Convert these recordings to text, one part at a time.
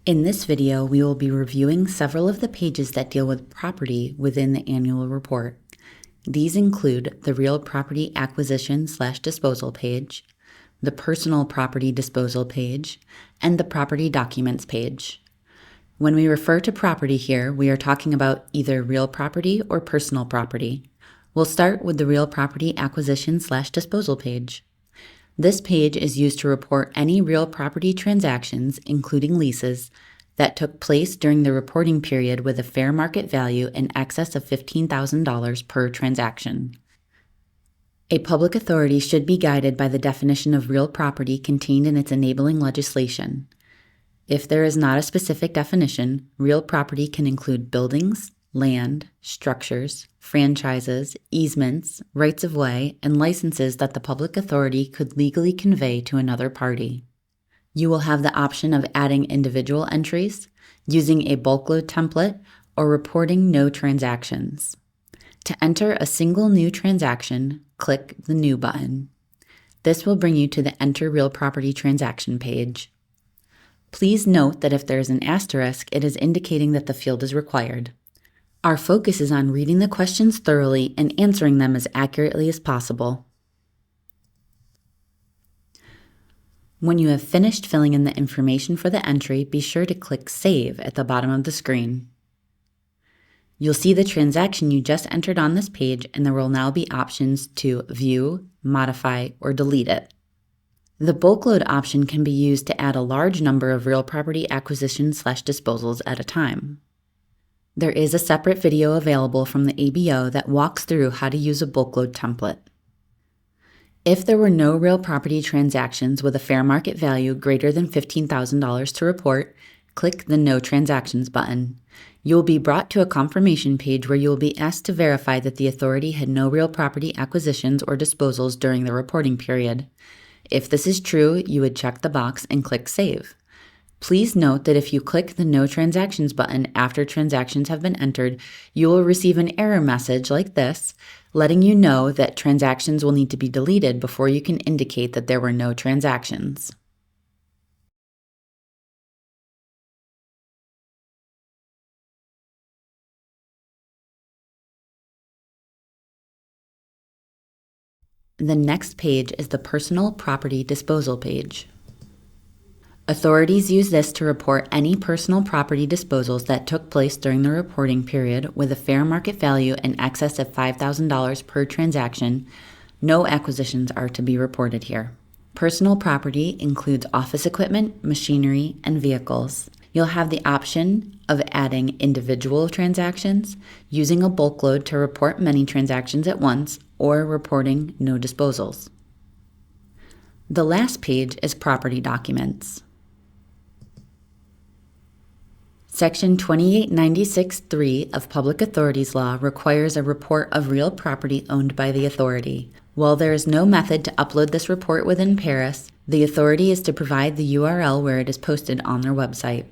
In this video, we will be reviewing several of the pages that deal with property within the annual report. These include the real property acquisition/disposal page, the personal property disposal page, and the property documents page. When we refer to property here, we are talking about either real property or personal property. We'll start with the real property acquisition/disposal page. This page is used to report any real property transactions, including leases, that took place during the reporting period with a fair market value in excess of $15,000 per transaction. A public authority should be guided by the definition of real property contained in its enabling legislation. If there is not a specific definition, real property can include buildings, land, structures, franchises, easements, rights of way, and licenses that the public authority could legally convey to another party. You will have the option of adding individual entries, using a bulk load template, or reporting no transactions. To enter a single new transaction, click the New button. This will bring you to the Enter Real Property Transaction page. Please note that if there is an asterisk, it is indicating that the field is required. Our focus is on reading the questions thoroughly and answering them as accurately as possible. When you have finished filling in the information for the entry, be sure to click Save at the bottom of the screen. You'll see the transaction you just entered on this page, and there will now be options to view, modify, or delete it. The bulk load option can be used to add a large number of real property acquisitions/disposals at a time. There is a separate video available from the ABO that walks through how to use a bulk load template. If there were no real property transactions with a fair market value greater than $15,000 to report, click the No Transactions button. You will be brought to a confirmation page where you will be asked to verify that the authority had no real property acquisitions or disposals during the reporting period. If this is true, you would check the box and click Save. Please note that if you click the No Transactions button after transactions have been entered, you will receive an error message like this, letting you know that transactions will need to be deleted before you can indicate that there were no transactions. The next page is the Personal Property Disposal page. Authorities use this to report any personal property disposals that took place during the reporting period with a fair market value in excess of $5,000 per transaction. No acquisitions are to be reported here. Personal property includes office equipment, machinery, and vehicles. You'll have the option of adding individual transactions, using a bulk load to report many transactions at once, or reporting no disposals. The last page is Property Documents. Section 2896(3) of Public Authorities Law requires a report of real property owned by the authority. While there is no method to upload this report within Paris, the authority is to provide the URL where it is posted on their website.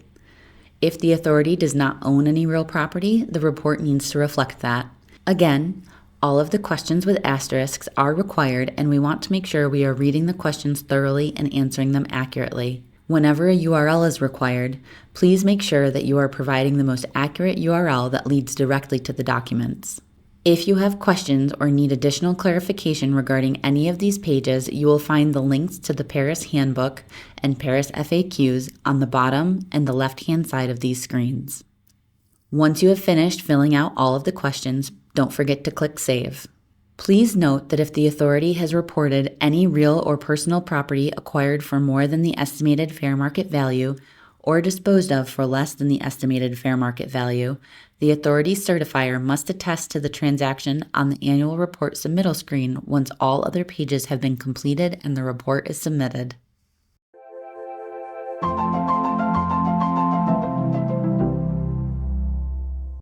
If the authority does not own any real property, the report needs to reflect that. Again, all of the questions with asterisks are required, and we want to make sure we are reading the questions thoroughly and answering them accurately. Whenever a URL is required, please make sure that you are providing the most accurate URL that leads directly to the documents. If you have questions or need additional clarification regarding any of these pages, you will find the links to the Paris Handbook and Paris FAQs on the bottom and the left-hand side of these screens. Once you have finished filling out all of the questions, don't forget to click Save. Please note that if the authority has reported any real or personal property acquired for more than the estimated fair market value or disposed of for less than the estimated fair market value, the authority's certifier must attest to the transaction on the annual report submittal screen once all other pages have been completed and the report is submitted.